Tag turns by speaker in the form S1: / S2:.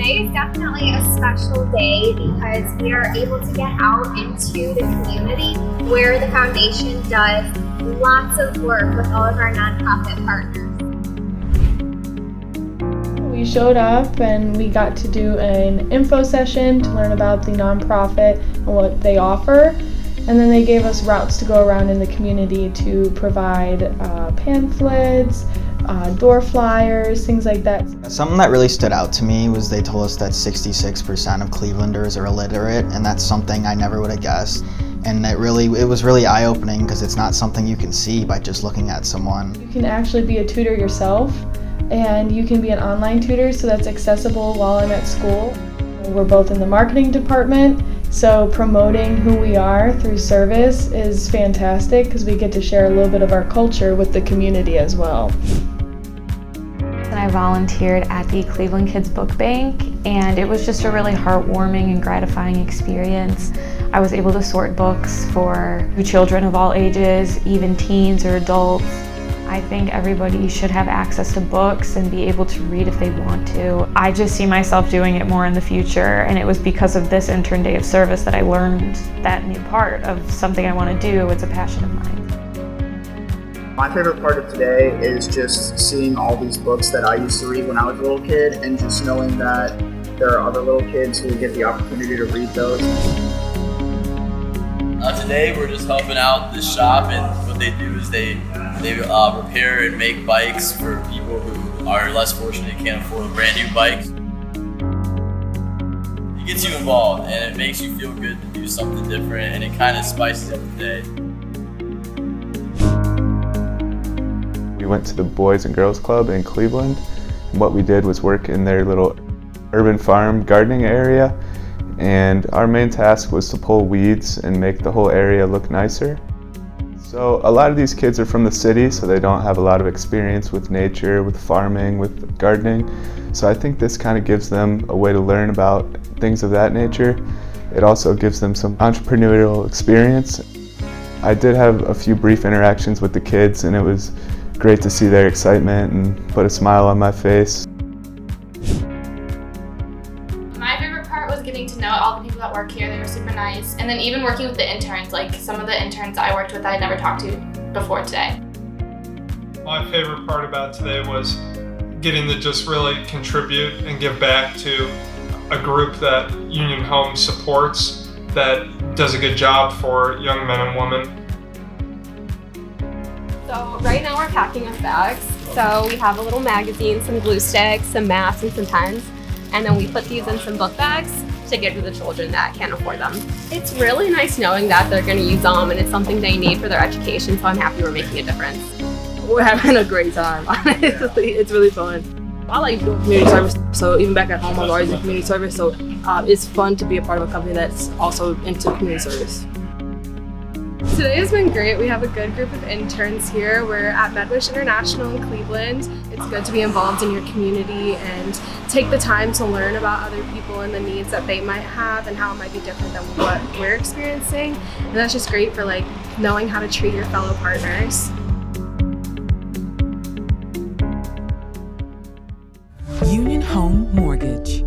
S1: Today is definitely a special day because we are able to get out into the community where the foundation does lots of work with all of our nonprofit partners.
S2: We showed up and we got to do an info session to learn about the nonprofit and what they offer. And then they gave us routes to go around in the community to provide pamphlets, door flyers, things like that.
S3: Something that really stood out to me was they told us that 66% of Clevelanders are illiterate, and that's something I never would have guessed. And it was really eye-opening because it's not something you can see by just looking at someone.
S2: You can actually be a tutor yourself, and you can be an online tutor, so that's accessible while I'm at school. We're both in the marketing department, so promoting who we are through service is fantastic because we get to share a little bit of our culture with the community as well.
S4: I volunteered at the Cleveland Kids Book Bank, and it was just a really heartwarming and gratifying experience. I was able to sort books for children of all ages, even teens or adults. I think everybody should have access to books and be able to read if they want to. I just see myself doing it more in the future, and it was because of this Intern Day of Service that I learned that new part of something I want to do. It's a passion of mine.
S5: My favorite part of today is just seeing all these books that I used to read when I was a little kid, and just knowing that there are other little kids who get the opportunity to read those.
S6: Today we're just helping out the shop, and what they do is they repair and make bikes for people who are less fortunate and can't afford brand new bikes. It gets you involved and it makes you feel good to do something different, and it kind of spices up the day.
S7: We went to the Boys and Girls Club in Cleveland, and what we did was work in their little urban farm gardening area, and our main task was to pull weeds and make the whole area look nicer. So a lot of these kids are from the city, so they don't have a lot of experience with nature, with farming, with gardening. So I think this kind of gives them a way to learn about things of that nature. It also gives them some entrepreneurial experience. I did have a few brief interactions with the kids, and it was great to see their excitement and put a smile on my face.
S8: My favorite part was getting to know all the people that work here. They were super nice. And then even working with the interns, like some of the interns I worked with that I never talked to before today.
S9: My favorite part about today was getting to just really contribute and give back to a group that Union Home supports that does a good job for young men and women.
S10: So right now we're packing up bags. So we have a little magazine, some glue sticks, some maps, and some pens. And then we put these in some book bags to give to the children that can't afford them. It's really nice knowing that they're going to use them and it's something they need for their education, so I'm happy we're making a difference.
S11: We're having a great time, honestly. It's really fun. I like doing community service, so even back at home I'm always in community service, so it's fun to be a part of a company that's also into community service.
S12: Today has been great. We have a good group of interns here. We're at Medwish International in Cleveland. It's good to be involved in your community and take the time to learn about other people and the needs that they might have and how it might be different than what we're experiencing. And that's just great for knowing how to treat your fellow partners.
S13: Union Home Mortgage.